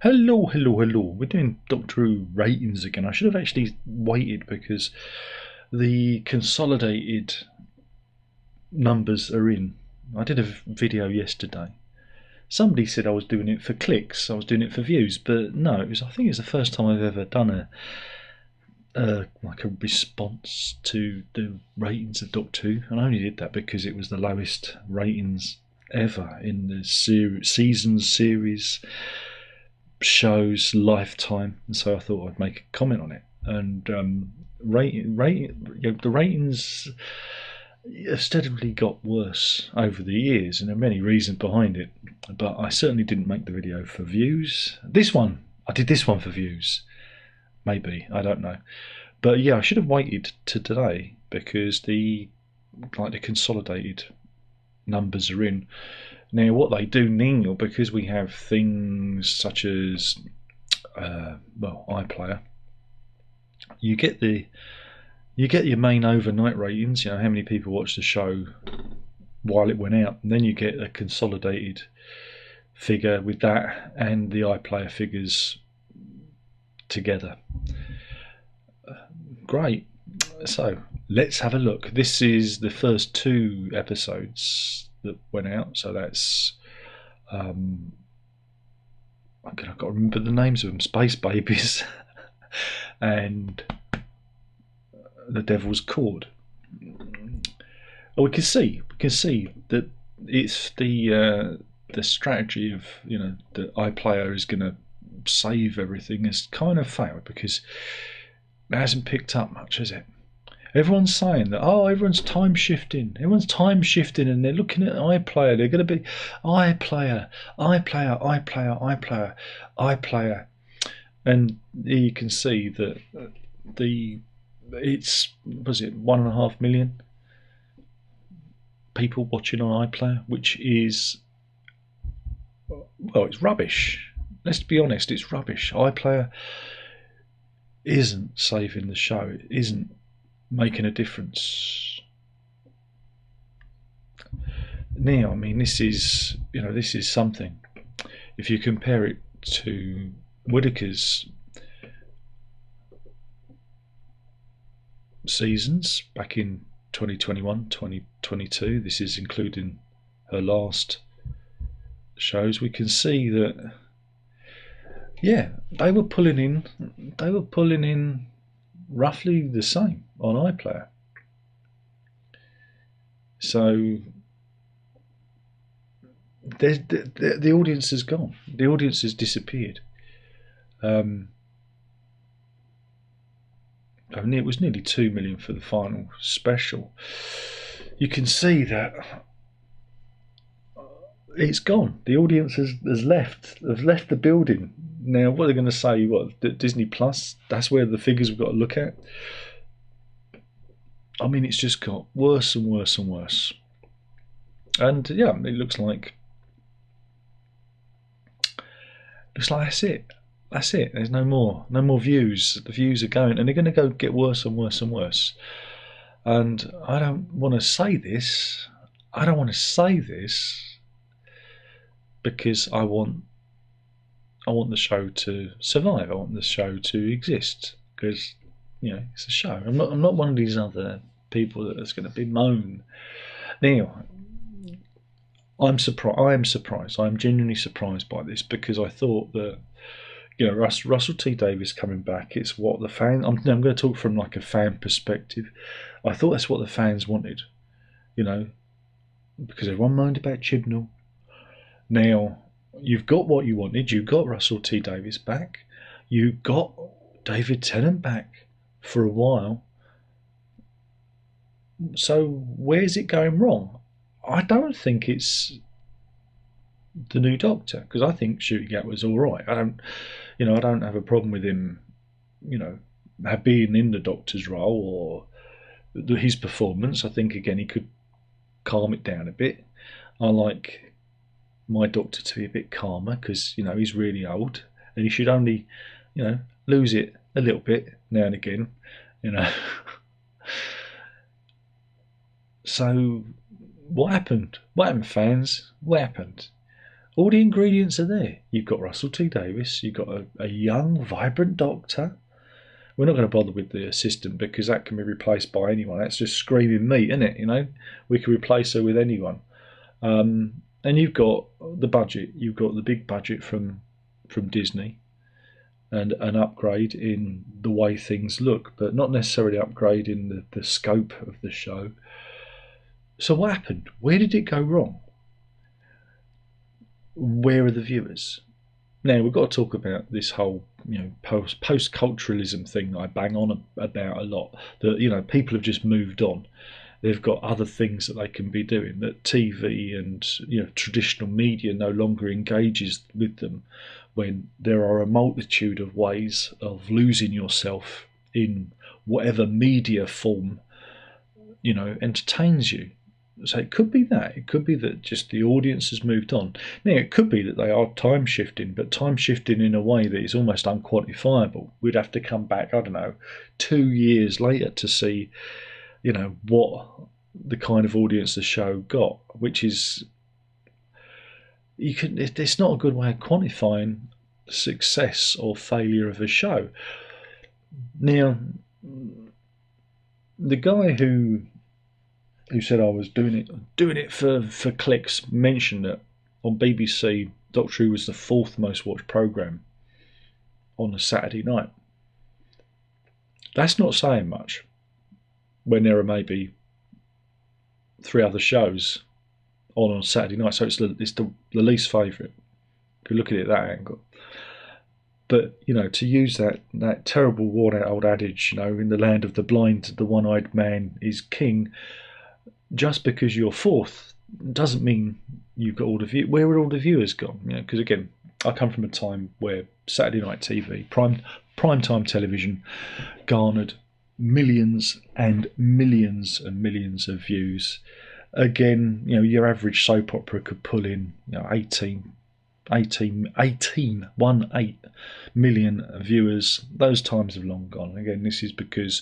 Hello, hello, hello. We're doing Doctor Who ratings again. I should have actually waited because the consolidated numbers are in. I did a video yesterday. Somebody said I was doing it for clicks, I was doing it for views, but no, I think it's the first time I've ever done a response to the ratings of Doctor Who, and I only did that because it was the lowest ratings ever in the series show's lifetime, and so I thought I'd make a comment on it. And the ratings have steadily got worse over the years, and there are many reasons behind it. But I certainly didn't make the video for views. I did this one for views. Maybe, I don't know. But yeah, I should have waited to today because the consolidated numbers are in. Now, what they do, Neil, because we have things such as Iplayer, you get your main overnight ratings. You know how many people watched the show while it went out, and then you get a consolidated figure with that and the Iplayer figures together. Great. So let's have a look. This is the first 2 episodes that went out, so that's I've got to remember the names of them: Space Babies and The Devil's Cord. We can see that it's the strategy of that Iplayer is going to save everything has kind of failed because it hasn't picked up much, has it? Everyone's saying that, everyone's time shifting, and they're looking at Iplayer. They're going to be Iplayer, and you can see that it's 1.5 million people watching on Iplayer, which is it's rubbish. Let's be honest, it's rubbish. Iplayer isn't saving the show. It isn't making a difference. Now, I mean, this is something. If you compare it to Whittaker's seasons back in 2021, 2022, this is including her last shows, we can see that they were pulling in roughly the same on Iplayer. So the audience has gone. The audience has disappeared. And it was nearly 2 million for the final special. You can see that it's gone. The audience has left the building. Now, what are they going to say? What, Disney Plus? That's where the figures we've got to look at. I mean, it's just got worse and worse and worse. And yeah, it looks like that's it. That's it. There's no more views. The views are going, and they're going to go get worse and worse and worse. And I don't want to say this. Because I want the show to survive. I want the show to exist because it's a show. I'm not one of these other people that's going to bemoan. Now, I am surprised. I'm genuinely surprised by this because I thought that Russell T Davies coming back. It's what the fan. I'm going to talk from like a fan perspective. I thought that's what the fans wanted. Because everyone moaned about Chibnall. Now, you've got what you wanted. You got Russell T Davies back. You got David Tennant back for a while. So where's it going wrong? I don't think it's the new Doctor, because I think Shooting Out was all right. I don't have a problem with him, being in the Doctor's role or his performance. I think again he could calm it down a bit. I like my Doctor to be a bit calmer because he's really old and he should only lose it a little bit now and again. So what happened? Fans? What happened? All the ingredients are there. You've got Russell T Davies, you've got a young, vibrant doctor. We're not going to bother with the assistant because that can be replaced by anyone. That's just screaming meat, isn't it? You know, we can replace her with anyone. And you've got the budget. You've got the big budget from Disney, and an upgrade in the way things look, but not necessarily upgrade in the scope of the show. So what happened? Where did it go wrong? Where are the viewers? Now we've got to talk about this whole post culturalism thing that I bang on about a lot. That people have just moved on. They've got other things that they can be doing. That TV and traditional media no longer engages with them, when there are a multitude of ways of losing yourself in whatever media form entertains you. So it could be that. It could be that just the audience has moved on. Now, it could be that they are time shifting, but time shifting in a way that is almost unquantifiable. We'd have to come back, 2 years later to see, what the kind of audience the show got, which is, it's not a good way of quantifying the success or failure of a show. Now, the guy who said I was doing it for clicks mentioned that on BBC, Doctor Who was the 4th most watched programme on a Saturday night. That's not saying much when there are maybe 3 other shows on Saturday night, so it's the least favourite if you look at it that angle. But to use that terrible worn out old adage, in the land of the blind the one-eyed man is king, just because you're 4th doesn't mean you've got all the view. Where are all the viewers gone? Because again, I come from a time where Saturday night TV, primetime television, garnered millions and millions and millions of views. Again, your average soap opera could pull in 18 million viewers. Those times have long gone. Again, this is because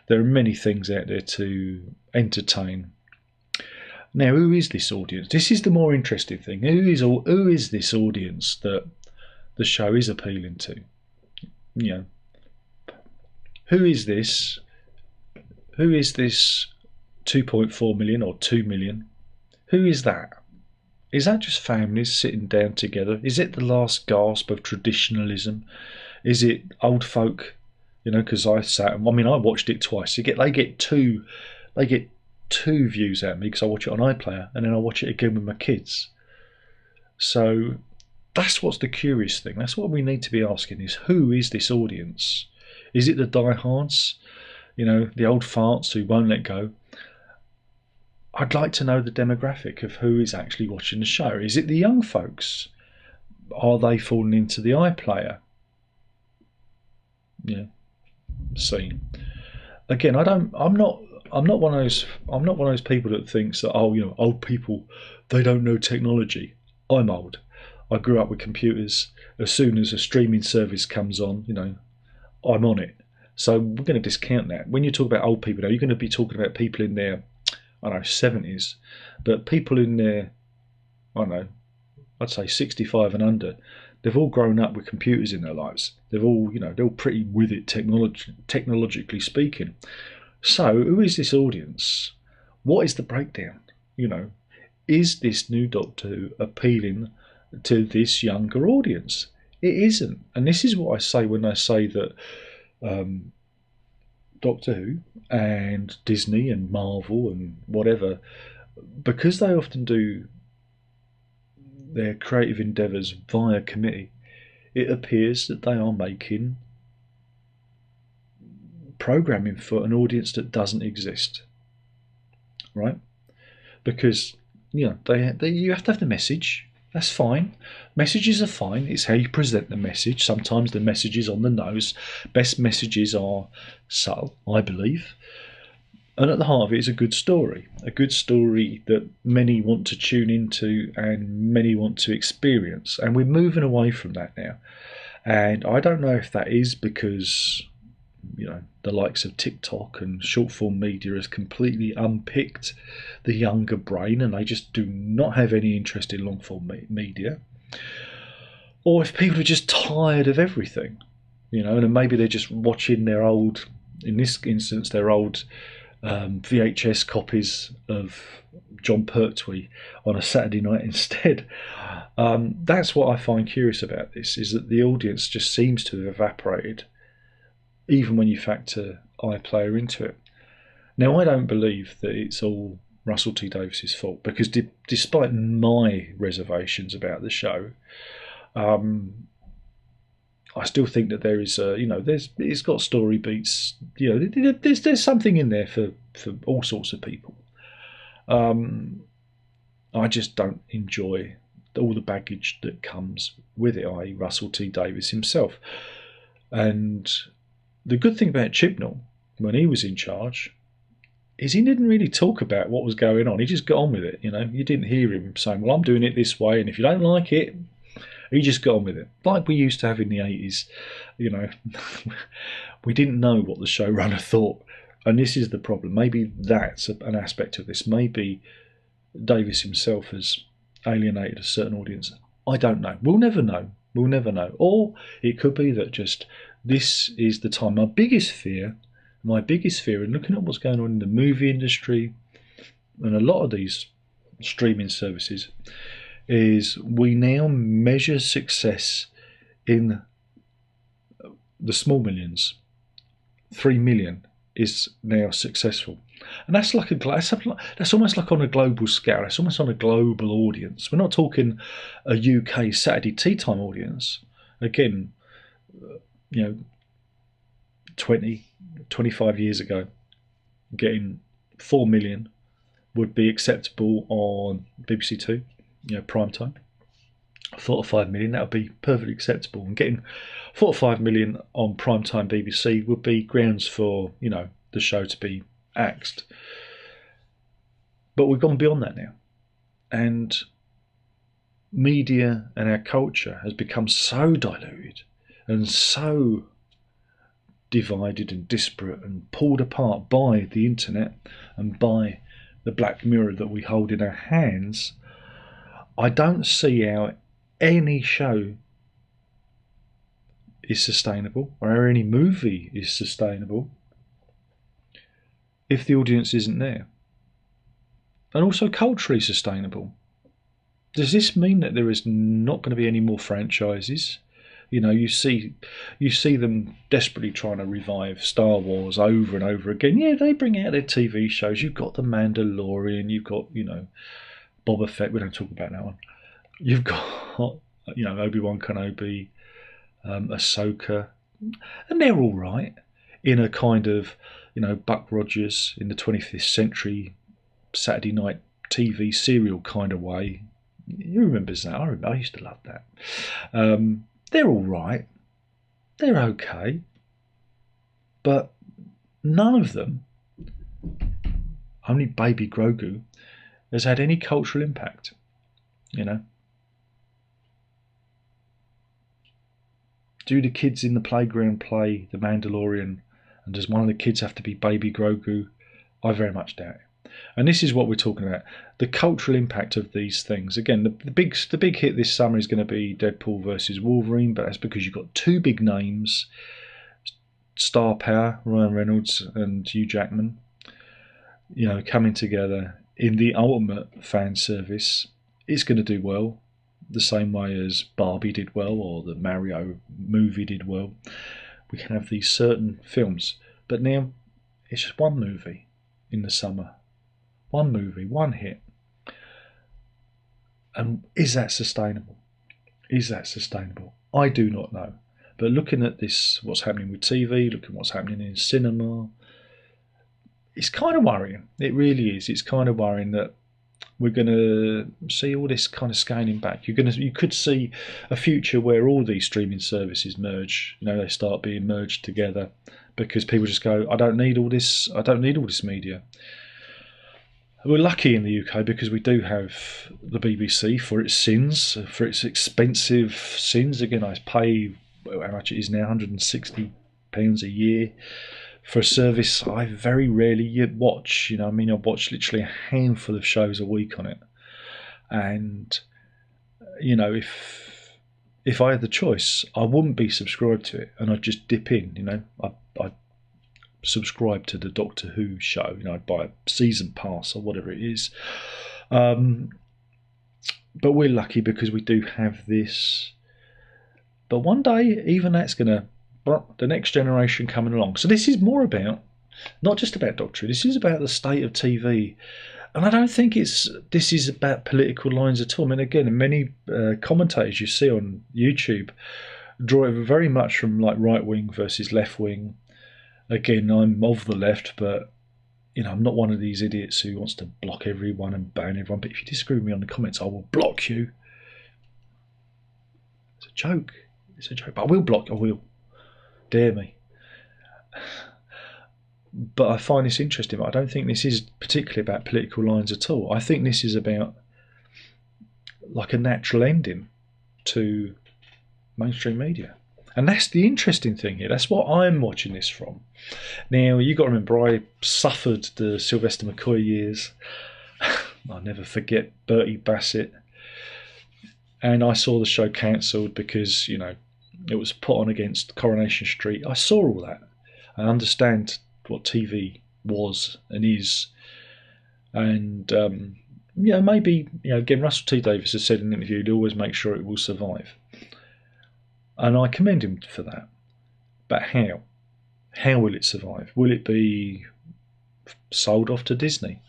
there are many things out there to entertain. Now, who is this audience? This is the more interesting thing. Who is this audience that the show is appealing to? Who is this? Who is this 2.4 million or 2 million? Who is that? Is that just families sitting down together? Is it the last gasp of traditionalism? Is it old folk? Because I watched it twice. They get two views out of me because I watch it on Iplayer, and then I watch it again with my kids. So that's what's the curious thing. That's what we need to be asking: is who is this audience? Is it the diehards? The old farts who won't let go? I'd like to know the demographic of who is actually watching the show. Is it the young folks? Are they falling into the Iplayer scene? Again, I'm not one of those people that thinks that old people, they don't know technology. I'm old. I grew up with computers. As soon as a streaming service comes on, I'm on it. So we're going to discount that. When you talk about old people now, you're going to be talking about people in their 70s, but people in their I'd say 65 and under, they've all grown up with computers in their lives. They're all pretty with it technologically speaking. So who is this audience? What is the breakdown? Is this new Doctor Who appealing to this younger audience? It isn't. And this is what I say when I say that Doctor Who and Disney and Marvel and whatever, because they often do their creative endeavours via committee, it appears that they are making programming for an audience that doesn't exist, right? Because you have to have the message. That's fine. Messages are fine. It's how you present the message. Sometimes the message is on the nose. Best messages are subtle, I believe. And at the heart of it is a good story that many want to tune into and many want to experience. And we're moving away from that now. And I don't know if that is because the likes of TikTok and short form media has completely unpicked the younger brain, and they just do not have any interest in long form media. or if people are just tired of everything, and maybe they're just watching their old, in this instance, their old VHS copies of John Pertwee on a Saturday night instead. That's what I find curious about this, is that the audience just seems to have evaporated, even when you factor Iplayer into it. Now, I don't believe that it's all Russell T Davies's fault, because despite my reservations about the show, I still think that there is, it's got story beats. There's something in there for all sorts of people. I just don't enjoy all the baggage that comes with it, i.e. Russell T Davies himself. And the good thing about Chibnall, when he was in charge, is he didn't really talk about what was going on. He just got on with it. You didn't hear him saying, well, I'm doing it this way, and if you don't like it, he just got on with it. Like we used to have in the 80s. We didn't know what the showrunner thought. And this is the problem. Maybe that's an aspect of this. Maybe Davies himself has alienated a certain audience. I don't know. We'll never know. We'll never know. Or it could be that just this is the time. My biggest fear, and looking at what's going on in the movie industry and a lot of these streaming services, is we now measure success in the small millions. 3 million is now successful, and that's almost like on a global scale. That's almost on a global audience. We're not talking a UK Saturday tea time audience. Again, 25 years ago, getting 4 million would be acceptable on BBC Two, prime time. 4 to 5 million, that would be perfectly acceptable. And getting 4 to 5 million on primetime BBC would be grounds for, the show to be axed. But we've gone beyond that now. And media and our culture has become so diluted and so divided and disparate and pulled apart by the internet and by the black mirror that we hold in our hands. I don't see how any show is sustainable, or how any movie is sustainable, if the audience isn't there. And also culturally sustainable. Does this mean that there is not going to be any more franchises? You see them desperately trying to revive Star Wars over and over again. Yeah, they bring out their TV shows. You've got The Mandalorian, you've got, Boba Fett, we don't talk about that one. You've got, Obi-Wan Kenobi, Ahsoka, and they're all right in a kind of, Buck Rogers in the 25th century Saturday night TV serial kind of way. You remember that? I used to love that. They're all right. They're okay. But none of them, only Baby Grogu, has had any cultural impact. Do the kids in the playground play The Mandalorian, and does one of the kids have to be Baby Grogu? I very much doubt it. And this is what we're talking about, the cultural impact of these things. Again, the big hit this summer is going to be Deadpool versus Wolverine, but that's because you've got two big names, star power, Ryan Reynolds and Hugh Jackman, coming together in the ultimate fan service. It's going to do well, the same way as Barbie did well, or the Mario movie did well. We can have these certain films, but now it's just one movie in the summer. One movie, one hit. And is that sustainable? Is that sustainable? I do not know. But looking at this, what's happening with TV, looking at what's happening in cinema, it's kind of worrying. It really is. It's kind of worrying that we're going to see all this kind of scaling back. You could see a future where all these streaming services merge. They start being merged together because people just go, I don't need all this media. We're lucky in the UK because we do have the BBC for its sins, for its expensive sins. Again, I pay how much it is now, £160 a year for a service I very rarely watch. I watch literally a handful of shows a week on it. And you know, if I had the choice, I wouldn't be subscribed to it, and I'd just dip in. You know, I subscribe to the Doctor Who show. You know, I'd buy a season pass or whatever it is. But we're lucky because we do have this. But one day, even that's gonna, the next generation coming along. So this is more about, not just about Doctor Who. This is about the state of TV. And I don't think this is about political lines at all. I mean, again, many commentators you see on YouTube draw it very much from like right wing versus left wing. Again, I'm of the left, but you know, I'm not one of these idiots who wants to block everyone and ban everyone. But if you disagree with me on the comments, I will block you. It's a joke. It's a joke. But I will block you. I will. Dare me. But I find this interesting. I don't think this is particularly about political lines at all. I think this is about like a natural ending to mainstream media. And that's the interesting thing here. That's what I'm watching this from. Now, you've got to remember, I suffered the Sylvester McCoy years. I'll never forget Bertie Bassett. And I saw the show cancelled because, you know, it was put on against Coronation Street. I saw all that. I understand what TV was and is. And, you know, maybe, you know, again, Russell T Davies has said in an interview, he'd always make sure it will survive. And I commend him for that. But how? How will it survive? Will it be sold off to Disney?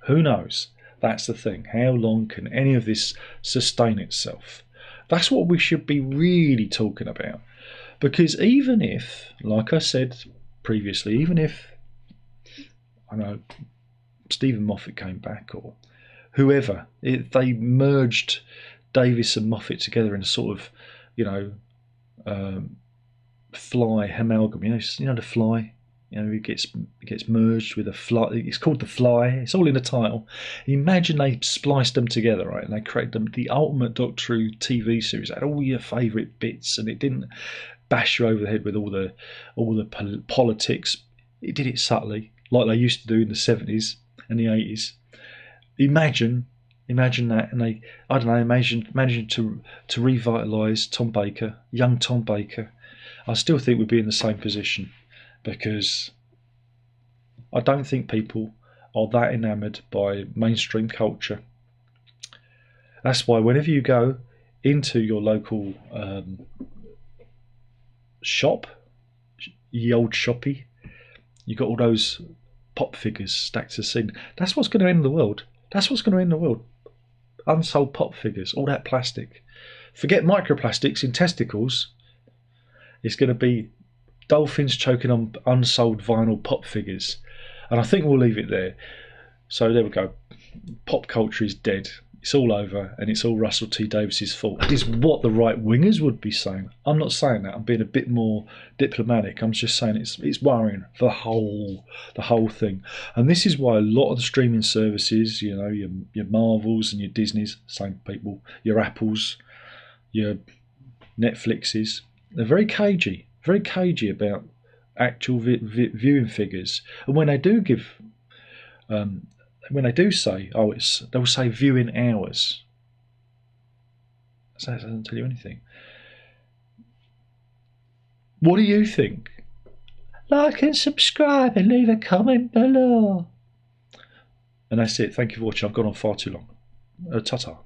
Who knows? That's the thing. How long can any of this sustain itself? That's what we should be really talking about. Because even if, like I said previously, even if, I know, Stephen Moffat came back or whoever, they merged Davis and Moffat together in a sort of, you know, fly amalgam. You know the fly. You know, it gets merged with a fly. It's called the Fly. It's all in the title. Imagine they spliced them together, right? And they created the ultimate Doctor Who TV series. It had all your favourite bits, and it didn't bash you over the head with all the politics. It did it subtly, like they used to do in the 70s and the 80s. Imagine that, and I don't know, imagine to revitalise Tom Baker, young Tom Baker. I still think we'd be in the same position, because I don't think people are that enamoured by mainstream culture. That's why whenever you go into your local shop, ye old shoppy, you got all those pop figures stacked to the ceiling. That's what's going to end the world. That's what's going to end the world. Unsold pop figures, all that plastic. Forget microplastics in testicles. It's going to be dolphins choking on unsold vinyl pop figures. And I think we'll leave it there. So there we go. Pop culture is dead. It's all over, and it's all Russell T Davies's fault. That is what the right wingers would be saying. I'm not saying that. I'm being a bit more diplomatic. I'm just saying it's worrying for the whole thing. And this is why a lot of the streaming services, you know, your Marvels and your Disneys, same people, your Apples, your Netflixes, they're very cagey about actual viewing figures. And when they do give, when they do say, they'll say viewing hours. So that doesn't tell you anything. What do you think? Like and subscribe and leave a comment below. And that's it. Thank you for watching. I've gone on far too long. Ta-ta.